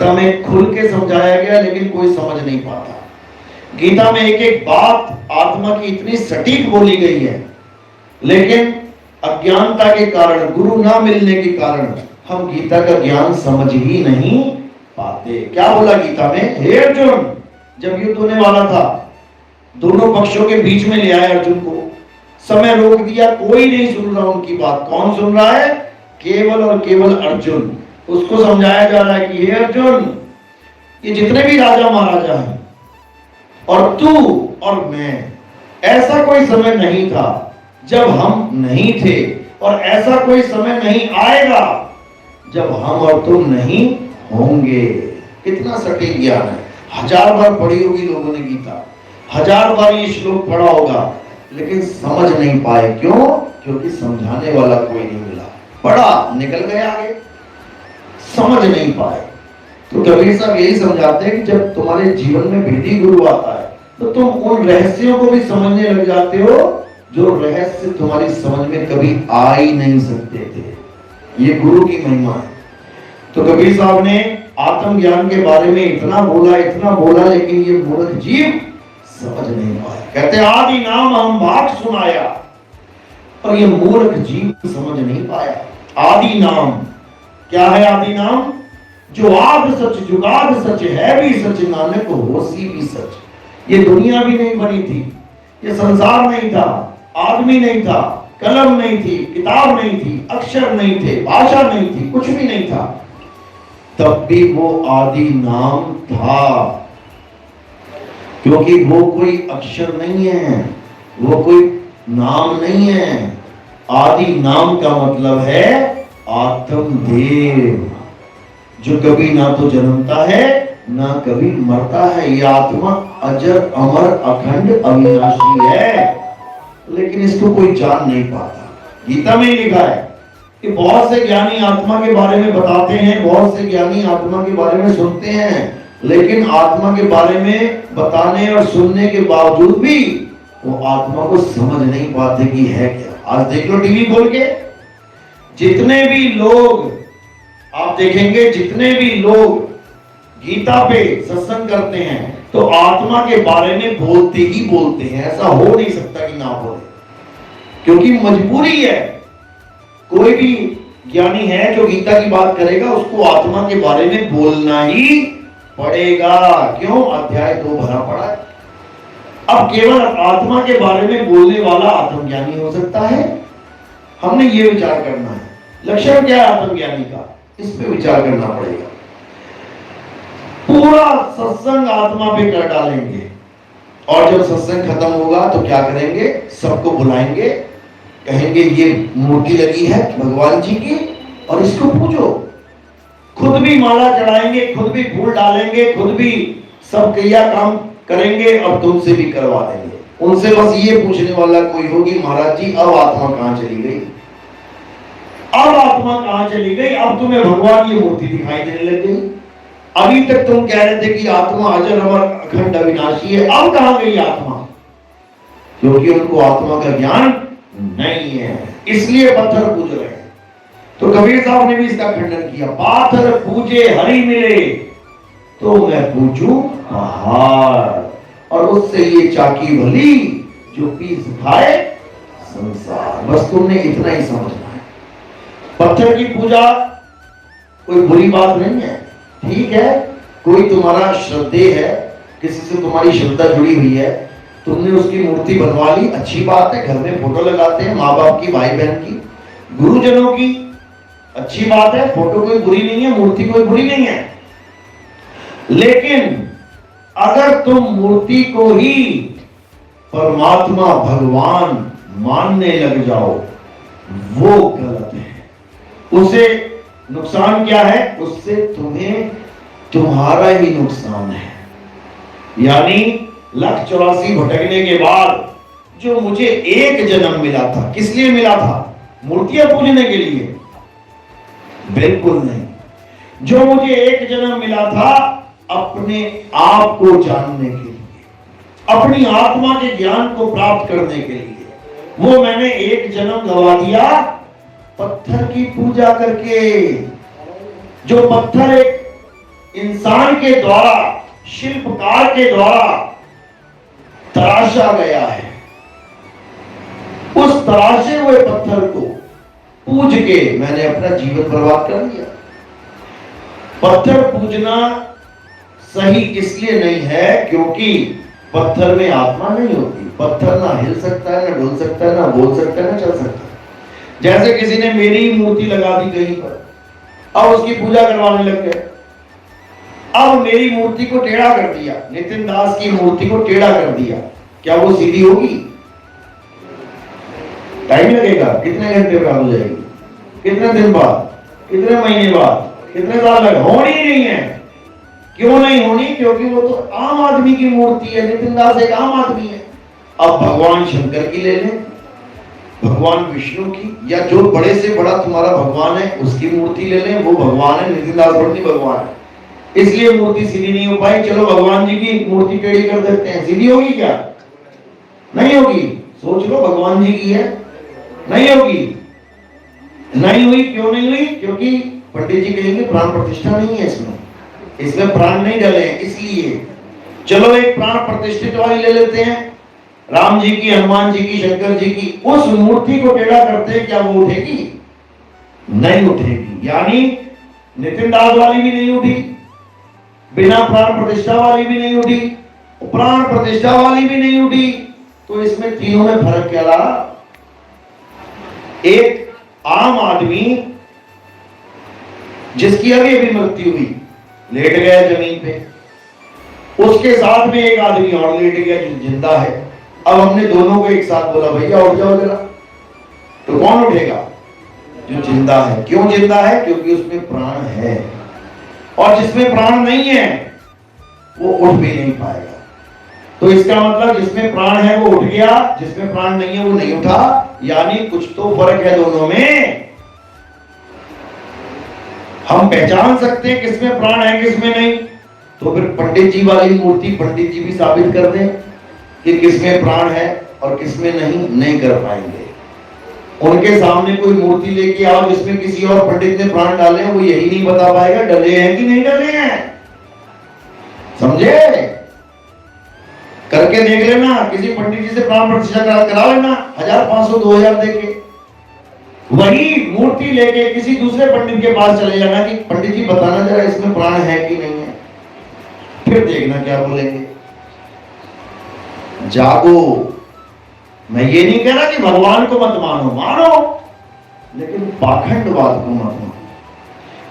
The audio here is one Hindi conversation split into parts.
गीता में खुल के समझाया गया, लेकिन कोई समझ नहीं पाता। गीता में एक एक बात आत्मा की इतनी सटीक बोली गई है, लेकिन अज्ञानता के कारण, गुरु ना मिलने के कारण हम गीता का ज्ञान समझ ही नहीं पाते। क्या बोला गीता में? हे अर्जुन, जब युद्ध होने वाला था, दोनों पक्षों के बीच में ले आए अर्जुन को, समय रोक दिया, कोई नहीं सुन रहा उनकी बात। कौन सुन रहा है? केवल और केवल अर्जुन। उसको समझाया जा रहा है कि हे अर्जुन, ये जितने भी राजा महाराजा हैं और तू और मैं, ऐसा कोई समय नहीं था जब हम नहीं थे, और ऐसा कोई समय नहीं आएगा जब हम और तुम नहीं होंगे। कितना सटीक ज्ञान है। 1000 बार पढ़ी होगी लोगों ने गीता, 1000 बार ये श्लोक पढ़ा होगा, लेकिन समझ नहीं पाए। क्यों? क्योंकि समझाने वाला कोई नहीं मिला। पढ़ा, निकल गए आगे, समझ नहीं पाए। तो कबीर साहब यही समझाते हैं कि जब तुम्हारे जीवन में भेदी गुरु आता है, तो तुम उन रहस्यों को भी समझने लग जाते हो जो रहस्य तुम्हारी समझ में कभी आ ही नहीं सकते थे। ये गुरु की महिमा है। तो कबीर साहब ने आत्मज्ञान के बारे में इतना बोला, लेकिन ये मूर्ख जीव समझ नहीं पाए। कहते आदि नाम हम भाग सुनाया, और ये मूर्ख जीव समझ नहीं पाया। आदि नाम क्या है? आदि नाम जो आद सच जुगाद सच है भी सच, नानक होसी भी सच। ये दुनिया भी नहीं बनी थी, ये संसार नहीं था, आदमी नहीं था, कलम नहीं थी, किताब नहीं थी, अक्षर नहीं थे, भाषा नहीं थी, कुछ भी नहीं था, तब भी वो आदि नाम था। क्योंकि वो कोई अक्षर नहीं है, वो कोई नाम नहीं है। आदि नाम का मतलब है आत्मदेव, जो कभी ना तो जन्मता है ना कभी मरता है। ये आत्मा अजर अमर अखंड अविनाशी है, लेकिन इसको कोई जान नहीं पाता। गीता में ही लिखा है कि बहुत से ज्ञानी आत्मा के बारे में बताते हैं, बहुत से ज्ञानी आत्मा के बारे में सुनते हैं, लेकिन आत्मा के बारे में बताने और सुनने के बावजूद भी वो आत्मा को समझ नहीं पाते कि है क्या। आज देख लो टीवी खोल के, जितने भी लोग आप देखेंगे, जितने भी लोग गीता पे सत्संग करते हैं, तो आत्मा के बारे में बोलते ही बोलते हैं। ऐसा हो नहीं सकता कि ना बोले, क्योंकि मजबूरी है। कोई भी ज्ञानी है जो गीता की बात करेगा, उसको आत्मा के बारे में बोलना ही पड़ेगा। क्यों? अध्याय 2 भरा पड़ा है। अब केवल आत्मा के बारे में बोलने वाला आत्मज्ञानी हो सकता है। हमने ये विचार करना है, लक्षण क्या है आत्मज्ञानी का, इस पे विचार करना पड़ेगा। पूरा सत्संग आत्मा पे कर डालेंगे, और जब सत्संग खत्म होगा तो क्या करेंगे? सबको बुलाएंगे, कहेंगे ये मूर्ति लगी है भगवान जी की, और इसको पूजो। खुद भी माला चढ़ाएंगे, खुद भी फूल डालेंगे, खुद भी सब क्रिया काम करेंगे, और तुमसे भी करवा देंगे। उनसे बस ये पूछने वाला कोई होगी, महाराज जी अब आत्मा कहां चली गई? अब आत्मा कहां चली गई? अब तुम्हें भगवान की मूर्ति दिखाई देने लग गई। अभी तक तुम कह रहे थे कि आत्मा अजर अमर अखंड अविनाशी है, अब कहां गई आत्मा? क्योंकि उनको आत्मा का ज्ञान नहीं है, इसलिए पत्थर पूज रहे हैं। तो कबीर साहब ने भी इसका खंडन किया। पाथर पूजे हरि मिले, तो मैं पूछूं पहाड़, और उससे ये चाकी भली जो पीस खाए संसार। बस तुमने इतना ही समझना है। पत्थर की पूजा कोई बुरी बात नहीं है, ठीक है। कोई तुम्हारा श्रद्धेय है, किसी से तुम्हारी श्रद्धा जुड़ी हुई है, तुमने उसकी मूर्ति बनवा ली, अच्छी बात है। घर में फोटो लगाते हैं माँ बाप की, भाई बहन की, गुरुजनों की, अच्छी बात है। फोटो कोई बुरी नहीं है, मूर्ति कोई बुरी नहीं है। लेकिन अगर तुम मूर्ति को ही परमात्मा भगवान मानने लग जाओ, वो गलत है। उसे नुकसान क्या है? उससे तुम्हें तुम्हारा ही नुकसान है। यानी 1,84 भटकने के बाद जो मुझे एक जन्म मिला था, किस लिए मिला था? मूर्तियां पूजने के लिए? बिल्कुल नहीं। जो मुझे एक जन्म मिला था अपने आप को जानने के लिए, अपनी आत्मा के ज्ञान को प्राप्त करने के लिए, वो मैंने एक जन्म गवा दिया पत्थर की पूजा करके। जो पत्थर एक इंसान के द्वारा, शिल्पकार के द्वारा तराशा गया है। उस तराशे हुए पत्थर को पूज के मैंने अपना जीवन बर्बाद कर दिया। पत्थर पूजना सही इसलिए नहीं है क्योंकि पत्थर में आत्मा नहीं होती। पत्थर ना हिल सकता है, ना डुल सकता है, ना बोल सकता है, ना चल सकता है। जैसे किसी ने मेरी मूर्ति लगा दी कहीं पर, अब उसकी पूजा करवाने लग गए। अब मेरी मूर्ति को टेढ़ा कर दिया, नितिन दास की मूर्ति को टेढ़ा कर दिया, क्या वो सीधी होगी? टाइम लगेगा, कितने घंटे बाद हो जाएगी, कितने दिन बाद, कितने महीने बाद, कितने साल लगे? होनी ही नहीं है। क्यों नहीं होनी? क्योंकि वो तो आम आदमी की मूर्ति है। नितिन दास एक आम आदमी है। अब भगवान शंकर की ले लें, भगवान विष्णु की, या जो बड़े से बड़ा तुम्हारा भगवान है उसकी मूर्ति ले लें, वो भगवान है। नितिन दास बड़ी भगवान है, इसलिए मूर्ति सीधी नहीं हो पाई। चलो भगवान जी की मूर्ति टेढ़ी कर देते हैं, सीधी होगी क्या? नहीं होगी। सोच लो, भगवान जी की है, नहीं होगी। नहीं हुई। क्यों नहीं हुई? क्योंकि पंडित जी कहेंगे प्राण प्रतिष्ठा नहीं है इसमें प्राण नहीं डले हैं, इसलिए। चलो एक प्राण प्रतिष्ठित वाली ले लेते हैं, राम जी की, हनुमान जी की, शंकर जी की। उस मूर्ति को टेढ़ा करते हैं, क्या वो उठेगी? नहीं उठेगी। यानी नितिन दास वाली भी नहीं उठी, बिना प्राण प्रतिष्ठा वाली भी नहीं उठी, प्राण प्रतिष्ठा वाली भी नहीं उठी। तो इसमें तीनों में फर्क क्या रहा? एक आम आदमी जिसकी अभी अभी मृत्यु हुई, लेट गया जमीन पे, उसके साथ में एक आदमी और लेट गया जो जिंदा है। अब हमने दोनों को एक साथ बोला भैया उठ जाओ जरा, तो कौन उठेगा? जो जिंदा है। क्यों जिंदा है? क्योंकि उसमें प्राण है, और जिसमें प्राण नहीं है वो उठ भी नहीं पाएगा। तो इसका मतलब जिसमें प्राण है वो उठ गया, जिसमें प्राण नहीं है वो नहीं उठा। यानी कुछ तो फर्क है दोनों में। हम पहचान सकते हैं किसमें प्राण है किसमें नहीं। तो फिर पंडित जी वाली मूर्ति पंडित जी भी साबित कर दें कि किसमें प्राण है और किसमें नहीं कर पाएंगे। उनके सामने कोई मूर्ति लेके आओ जिसमें किसी और पंडित ने प्राण डाले हैं, वो यही नहीं बता पाएगा डले हैं कि नहीं डले हैं। समझे? करके देख लेना, किसी पंडित जी से प्राण प्रतिष्ठा करा लेना, 1000, 500, 2000 देके। वही मूर्ति लेके किसी दूसरे पंडित के पास चले जाना कि पंडित जी बताना जरा इसमें प्राण है कि नहीं है, फिर देखना क्या बोलेंगे। जागो। मैं ये नहीं कह रहा कि भगवान को मत मानो, लेकिन पाखंडवाद को मत मानो।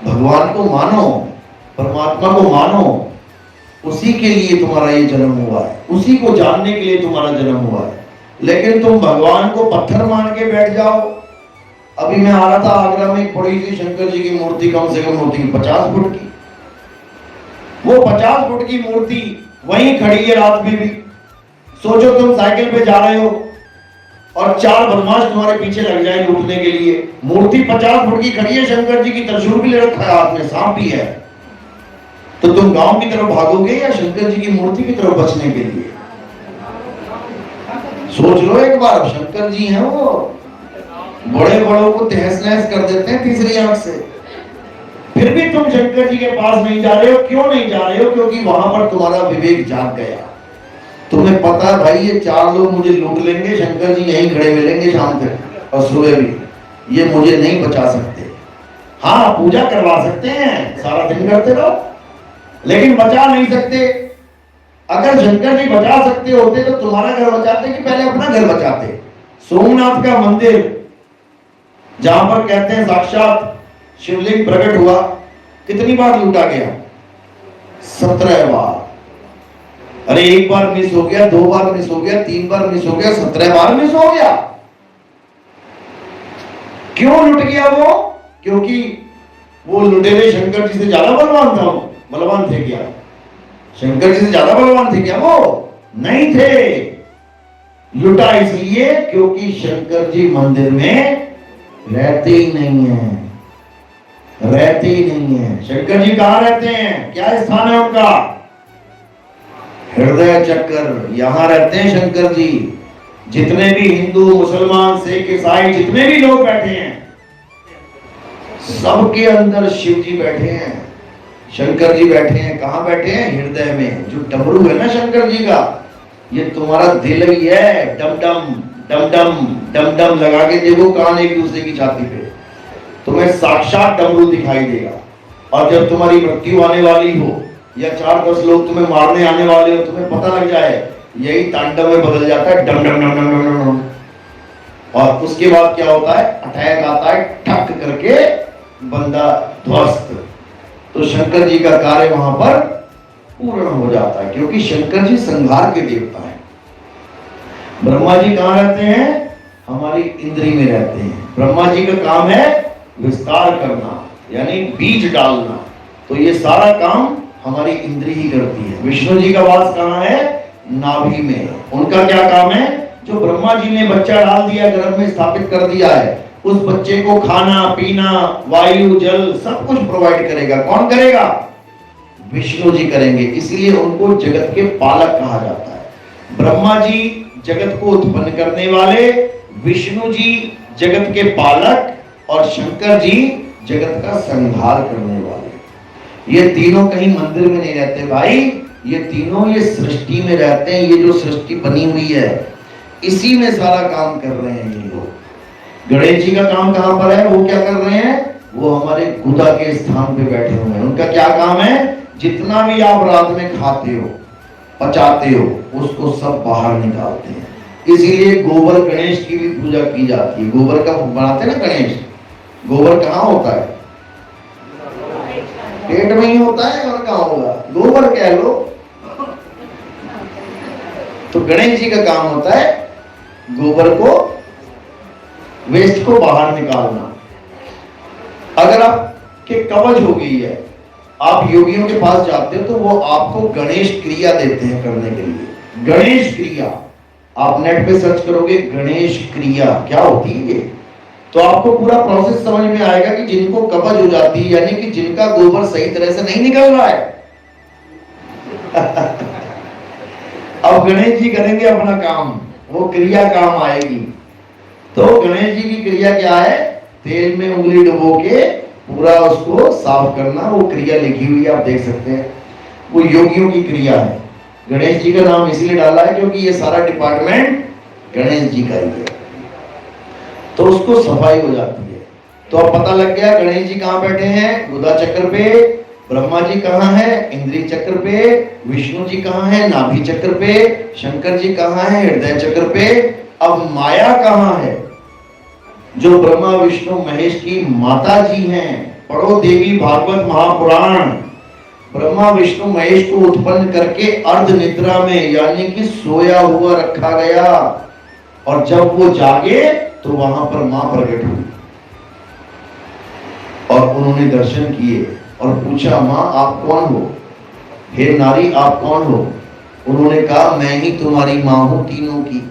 भगवान को मानो, परमात्मा को मानो। उसी के लिए तुम्हारा ये जन्म हुआ है, उसी को जानने के लिए तुम्हारा जन्म हुआ है। लेकिन तुम भगवान को पत्थर मान के बैठ जाओ। अभी मैं आ रहा था आगरा में, एक बड़ी सी शंकर जी की मूर्ति, कम से कम मूर्ति 50 फुट की। वो 50 फुट की मूर्ति वहीं खड़ी है रात में भी। सोचो तुम साइकिल पे जा रहे हो और 4 बदमाश तुम्हारे पीछे लग जाए लूटने के लिए। मूर्ति 50 फुट की खड़ी है, शंकर जी की त्रिशूल भी ले रखा है हाथ में, सांप भी है। तो तुम गांव की तरफ भागोगे या शंकर जी की मूर्ति की तरफ बचने के लिए? सोच लो एक बार। शंकर जी हैं, वो बड़े बड़ों को तहस नहस कर देते हैं तीसरी आंख से। फिर भी तुम शंकर जी के पास नहीं जा रहे हो। क्यों नहीं जा रहे हो? क्योंकि वहां पर तुम्हारा विवेक जाग गया। तुम्हें पता है भाई ये 4 लोग मुझे लूट लेंगे, शंकर जी यहीं खड़े मिलेंगे शाम तक और सुबह भी, ये मुझे नहीं बचा सकते। हाँ, पूजा करवा सकते हैं, सारा दिन करते रहो, लेकिन बचा नहीं सकते। अगर शंकर जी बचा सकते होते तो तुम्हारा घर बचाते कि पहले अपना घर बचाते? सोमनाथ का मंदिर जहां पर कहते हैं साक्षात शिवलिंग प्रकट हुआ, कितनी बार लूटा गया? 17 बार। अरे एक बार मिस हो गया, 2 बार मिस हो गया, 3 बार मिस हो गया, 17 बार मिस हो गया। क्यों लुट गया वो? क्योंकि वो लुटेरे शंकर जी से ज्यादा बलवान था। बलवान थे क्या? शंकर जी से ज्यादा बलवान थे क्या? वो नहीं थे। लुटा इसलिए क्योंकि शंकर जी मंदिर में रहते ही नहीं है, रहते ही नहीं है। शंकर जी कहां रहते हैं? क्या स्थान है उनका? हृदय चक्कर, यहां रहते हैं शंकर जी। जितने भी हिंदू, मुसलमान, सिख, ईसाई, जितने भी लोग बैठे हैं, सबके अंदर शिव जी बैठे हैं। शंकर जी बैठे हैं, कहाँ बैठे हैं? हृदय में। जो डमरू है ना शंकर जी का, ये तुम्हारा दिल ही है। डम डम डम डम डम डम लगा के देखो कान एक दूसरे की छाती पे, तुम्हें साक्षात डमरू दिखाई देगा। और जब तुम्हारी मृत्यु आने वाली हो या 4-10 लोग तुम्हें मारने आने वाले हो, तुम्हें पता लग जाए, यही तांडव में बदल जाता है, डम डम डम डम डम डम। और उसके बाद क्या होता है? अटैक आता है, ठक करके बंदा ध्वस्त। तो शंकर जी का कार्य वहां पर पूर्ण हो जाता है, क्योंकि शंकर जी संहार के देवता हैं। ब्रह्मा जी कहाँ रहते हैं? हमारी इंद्री में रहते हैं। ब्रह्मा जी का काम है विस्तार करना, यानी बीज डालना। तो ये सारा काम हमारी इंद्री ही करती है। विष्णु जी का वास कहाँ है? नाभि में। उनका क्या काम है? जो ब्रह्मा जी ने बच्चा डाल दिया, गर्भ में स्थापित कर दिया है, उस बच्चे को खाना पीना, वायु जल सब कुछ प्रोवाइड करेगा। कौन करेगा? विष्णु जी करेंगे। इसलिए उनको जगत के पालक कहा जाता है। ब्रह्मा जी जगत को उत्पन्न करने वाले, विष्णु जी जगत के पालक, और शंकर जी जगत का संहार करने वाले। ये तीनों कहीं मंदिर में नहीं रहते भाई, ये तीनों ये सृष्टि में रहते हैं। ये जो सृष्टि बनी हुई है, इसी में सारा काम कर रहे हैं ये लोग। गणेश जी का काम कहां पर है? वो क्या कर रहे हैं? वो हमारे गुदा के स्थान पे बैठे हुए हैं। उनका क्या काम है? जितना भी आप रात में खाते हो, पचाते हो, उसको सब बाहर निकालते हैं। इसीलिए गोबर गणेश की भी पूजा की जाती है। गोबर का बनाते हैं ना गणेश, गोबर कहाँ होता है? पेट में ही होता है, और कहाँ होगा? गोबर कह लो। तो गणेश जी का काम होता है गोबर को, वेस्ट को बाहर निकालना। अगर आपके कवच हो गई है, आप योगियों के पास जाते हो, तो वो आपको गणेश क्रिया देते हैं करने के लिए। गणेश क्रिया आप नेट पे सर्च करोगे, गणेश क्रिया क्या होती है, तो आपको पूरा प्रोसेस समझ में आएगा कि जिनको कब्ज हो जाती है, यानी कि जिनका गोबर सही तरह से नहीं निकल रहा है अब गणेश जी करेंगे अपना काम, वो क्रिया काम आएगी। तो गणेश जी की क्रिया क्या है? तेल में उंगली डुबो के पूरा उसको साफ करना। वो क्रिया लिखी हुई है, आप देख सकते हैं। वो योगियों की क्रिया है। गणेश जी का नाम इसलिए डाला है क्योंकि ये सारा डिपार्टमेंट गणेश जी का ही है। तो उसको सफाई हो जाती है। तो अब पता लग गया गणेश जी कहाँ बैठे हैं? गुदा चक्र पे। ब्रह्मा जी कहाँ है? इंद्री चक्र पे। विष्णु जी कहाँ है? नाभि चक्र पे। शंकर जी कहाँ है? हृदय चक्र पे। अब माया कहाँ है? जो ब्रह्मा विष्णु महेश की माता जी हैं। पढ़ो देवी भागवत महापुराण। ब्रह्मा विष्णु महेश को उत्पन्न करके अर्ध निद्रा में, यानी कि सोया हुआ रखा गया, और जब वो जागे तो वहां पर मां प्रकट हुई और उन्होंने दर्शन किए और पूछा, मां आप कौन हो? हे नारी आप कौन हो? उन्होंने कहा, मैं ही तुम्हारी मां हूं तीनों की।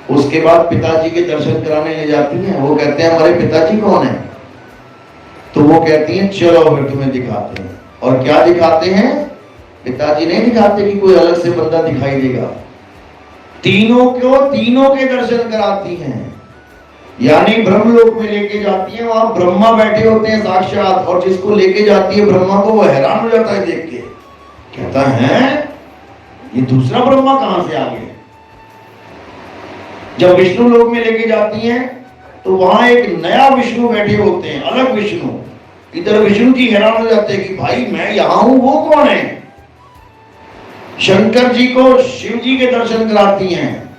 उसके बाद पिताजी के दर्शन कराने ले जाती हैं। वो कहते हैं, हमारे पिताजी कौन है? तो वो कहती हैं, चलो फिर तुम्हें दिखाते हैं। और क्या दिखाते हैं? पिताजी नहीं दिखाते कि कोई अलग से बंदा दिखाई देगा, तीनों के दर्शन कराती हैं। यानी ब्रह्मलोक में लेके जाती है। वहां ब्रह्मा बैठे होते हैं साक्षात, और जिसको लेके जाती है ब्रह्मा को, वो हैरान हो जाता है देख के, कहता है ये दूसरा ब्रह्मा कहां से आ गया। जब विष्णु लोक में लेके जाती हैं तो वहां एक नया विष्णु बैठे होते हैं, अलग विष्णु। इधर विष्णु जी हैरान हो जाते हैं कि भाई मैं यहां हूं, वो कौन है? शंकर जी को शिव जी के दर्शन कराती हैं,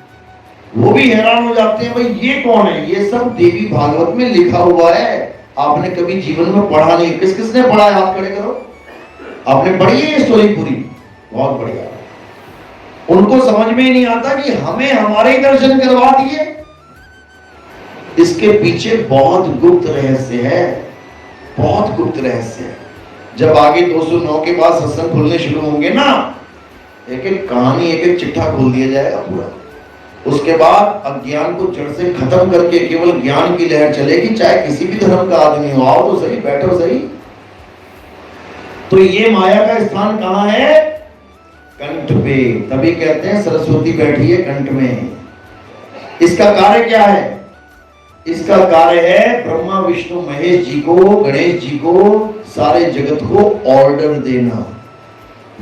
वो भी हैरान हो जाते हैं, भाई ये कौन है? ये सब देवी भागवत में लिखा हुआ है। आपने कभी जीवन में पढ़ा नहीं? किस किसने पढ़ा है? हाथ खड़े करो। आपने पढ़ी है ये स्टोरी पूरी? बहुत बढ़िया। उनको समझ में ही नहीं आता कि हमें हमारे ही दर्शन करवा दिए। इसके पीछे बहुत गुप्त रहस्य है, बहुत गुप्त रहस्य है। जब आगे 209 के बाद सत्संग खुलने शुरू होंगे ना, एक एक कहानी, एक एक चिट्ठा खोल दिया जाएगा पूरा। उसके बाद अज्ञान को जड़ से खत्म करके केवल ज्ञान की लहर चलेगी, चाहे किसी भी धर्म का आदमी हो। आओ तो सही, बैठो सही। तो ये माया का स्थान कहां है? कंठ पे। तभी कहते हैं सरस्वती बैठी है कंठ में। इसका कार्य क्या है? इसका कार्य है ब्रह्मा विष्णु महेश जी को, गणेश जी को, सारे जगत को ऑर्डर देना,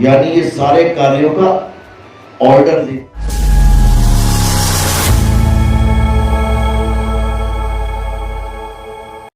यानी ये सारे कार्यों का ऑर्डर देना।